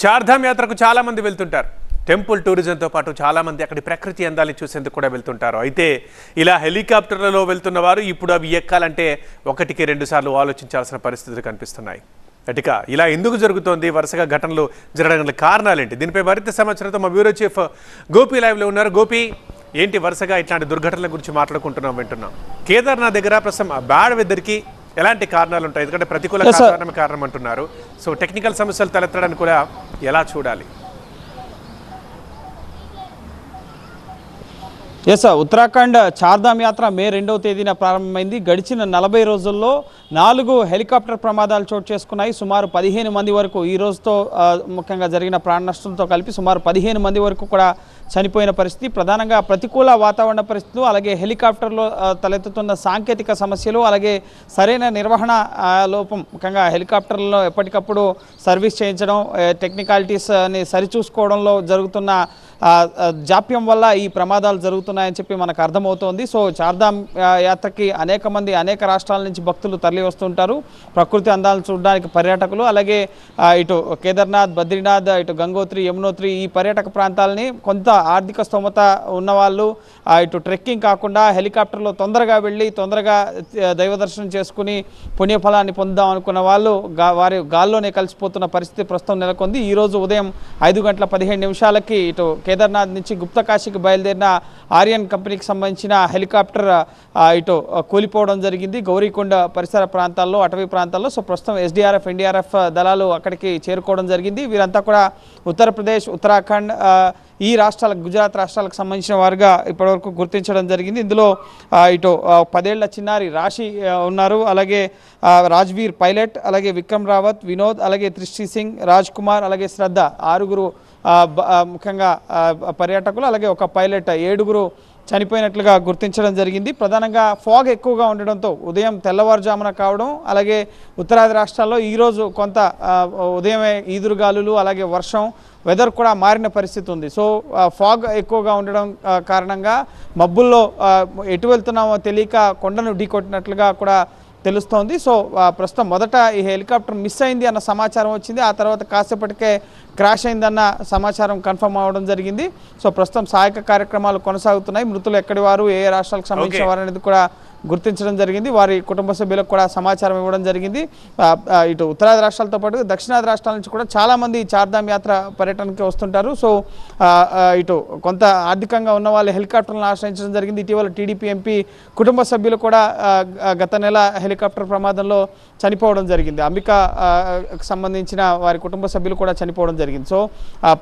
చార్ధామ్ యాత్రకు చాలా మంది వెళ్తుంటారు. టెంపుల్ టూరిజంతో పాటు చాలా మంది అక్కడి ప్రకృతి అందాన్ని చూసేందుకు కూడా వెళ్తుంటారు. అయితే ఇలా హెలికాప్టర్లలో వెళ్తున్న వారు ఇప్పుడు అవి ఎక్కాలంటే 1-2 సార్లు ఆలోచించాల్సిన పరిస్థితులు కనిపిస్తున్నాయి. అటిక ఇలా ఎందుకు జరుగుతోంది, వరుసగా ఘటనలు జరగడానికి కారణాలేంటి? దీనిపై మరింత సమాచారంతో మా బ్యూరో చీఫ్ గోపి లైవ్లో ఉన్నారు. గోపి, ఏంటి వరుసగా ఇట్లాంటి దుర్ఘటనల గురించి మాట్లాడుకుంటున్నాం, వింటున్నాం? కేదార్నాథ్ దగ్గర ప్రస్తుతం బ్యాడ్ వెదర్కి ఎలాంటి కారణాలు ఉంటాయి? ఎందుకంటే ప్రతికూల కారణం అంటున్నారు. సో టెక్నికల్ సమస్యలు తలెత్తడానికి కూడా ఎలా చూడాలి? ఉత్తరాఖండ్ చార్ధామ్ యాత్ర మే 2వ తేదీన ప్రారంభమైంది. గడిచిన 40 రోజుల్లో 4 హెలికాప్టర్ ప్రమాదాలు చోటు చేసుకున్నాయి. సుమారు 15 మంది వరకు, ఈ రోజుతో ముఖ్యంగా జరిగిన ప్రాణ నష్టంతో కలిపి సుమారు 15 మంది వరకు కూడా చనిపోయిన పరిస్థితి. ప్రధానంగా ప్రతికూల వాతావరణ పరిస్థితులు, అలాగే హెలికాప్టర్లో తలెత్తుతున్న సాంకేతిక సమస్యలు, అలాగే సరైన నిర్వహణ లోపం, ముఖ్యంగా హెలికాప్టర్లలో ఎప్పటికప్పుడు సర్వీస్ చేయించడం, టెక్నికాలిటీస్ని సరిచూసుకోవడంలో జరుగుతున్న జాప్యం వల్ల ఈ ప్రమాదాలు జరుగుతున్నాయని చెప్పి మనకు అర్థమవుతోంది. సో చార్ధామ్ యాత్రకి అనేక రాష్ట్రాల నుంచి భక్తులు తరలి వస్తుంటారు. ప్రకృతి అందాలను చూడడానికి పర్యాటకులు, అలాగే ఇటు కేదార్నాథ్, బద్రీనాథ్, ఇటు గంగోత్రి, యమునోత్రి ఈ పర్యాటక ప్రాంతాలని కొంత ఆర్థిక స్తోమత ఉన్నవాళ్ళు ఇటు ట్రెక్కింగ్ కాకుండా హెలికాప్టర్లో తొందరగా వెళ్ళి తొందరగా దైవ దర్శనం చేసుకుని పుణ్యఫలాన్ని పొందుదాం అనుకున్న వాళ్ళు వారి గాల్లోనే కలిసిపోతున్న పరిస్థితి ప్రస్తుతం నెలకొంది. ఈరోజు ఉదయం 5:15 ఇటు కేదార్నాథ్ నుంచి గుప్తకాశీకి బయలుదేరిన ఆర్యన్ కంపెనీకి సంబంధించిన హెలికాప్టర్ ఇటు కూలిపోవడం జరిగింది గౌరీకొండ పరిసర ప్రాంతాల్లో, అటవీ ప్రాంతాల్లో. సో ప్రస్తుతం ఎస్డీఆర్ఎఫ్, ఎన్డీఆర్ఎఫ్ దళాలు అక్కడికి చేరుకోవడం జరిగింది. వీరంతా కూడా ఉత్తరప్రదేశ్, ఉత్తరాఖండ్ ఈ రాష్ట్రాలకు, గుజరాత్ రాష్ట్రాలకు సంబంధించిన వారుగా ఇప్పటివరకు గుర్తించడం జరిగింది. ఇందులో ఇటు 10 ఏళ్ల చిన్నారి రాశి ఉన్నారు, అలాగే రాజ్వీర్ పైలట్, అలాగే విక్రమ్ రావత్, వినోద్, అలాగే త్రిష్టి సింగ్, రాజ్ కుమార్, అలాగే శ్రద్ధ 6 ముఖ్యంగా పర్యాటకులు, అలాగే ఒక పైలట్ 7 చనిపోయినట్లుగా గుర్తించడం జరిగింది. ప్రధానంగా ఫాగ్ ఎక్కువగా ఉండడంతో ఉదయం తెల్లవారుజామున కావడం, అలాగే ఉత్తరాది రాష్ట్రాల్లో ఈరోజు కొంత ఉదయమే ఈదురుగాలులు, అలాగే వర్షం, వెదర్ కూడా మారిన పరిస్థితి ఉంది. సో ఫాగ్ ఎక్కువగా ఉండడం కారణంగా మబ్బుల్లో ఎటు వెళ్తున్నామో తెలియక కొండను ఢీకొట్టినట్లుగా కూడా తెలుస్తోంది. సో ప్రస్తుతం మొదట ఈ హెలికాప్టర్ మిస్ అయింది అన్న సమాచారం వచ్చింది. ఆ తర్వాత కాసేపటికే క్రాష్ అయిందన్న సమాచారం కన్ఫర్మ్ అవ్వడం జరిగింది. సో ప్రస్తుతం సహాయక కార్యక్రమాలు కొనసాగుతున్నాయి. మృతులు ఎక్కడి వారు, ఏ రాష్ట్రాలకు సంబంధించిన వారు అనేది కూడా గుర్తించడం జరిగింది. వారి కుటుంబ సభ్యులకు కూడా సమాచారం ఇవ్వడం జరిగింది. ఇటు ఉత్తరాది రాష్ట్రాలతో పాటు దక్షిణాది రాష్ట్రాల నుంచి కూడా చాలామంది చార్ధామ్ యాత్ర పర్యటనకి వస్తుంటారు. సో ఇటు కొంత ఆర్థికంగా ఉన్న వాళ్ళు హెలికాప్టర్లను ఆశ్రయించడం జరిగింది. ఇటీవల టీడీపీ ఎంపీ కుటుంబ సభ్యులు కూడా గత నెల హెలికాప్టర్ ప్రమాదంలో చనిపోవడం జరిగింది. అంబికాకు సంబంధించిన వారి కుటుంబ సభ్యులు కూడా చనిపోవడం జరిగింది. సో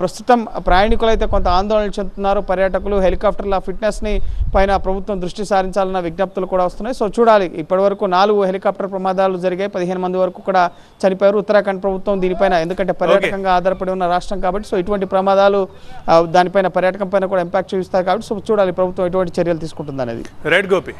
ప్రస్తుతం ప్రయాణికులు అయితే కొంత ఆందోళన చెందుతున్నారు. పర్యాటకులు హెలికాప్టర్ల ఫిట్నెస్ని పైన ప్రభుత్వం దృష్టి సారించాలన్న విజ్ఞప్తులు కూడా వస్తున్నాయి. సో చూడాలి. ఇప్పటివరకు 4 హెలికాప్టర్ ప్రమాదాలు జరిగాయి, 15 మంది వరకు కూడా చనిపోయారు. ఉత్తరాఖండ్ ప్రభుత్వం దీనిపైన, ఎందుకంటే పర్యాటకంగా ఆధారపడి ఉన్న రాష్ట్రం కాబట్టి, సో ఇటువంటి ప్రమాదాలు దానిపైన, పర్యాటకం పైన కూడా ఇంపాక్ట్ చూపిస్తాయి కాబట్టి, సో చూడాలి ప్రభుత్వం ఎటువంటి చర్యలు తీసుకుంటుంది అనేది. రైట్ గోపి.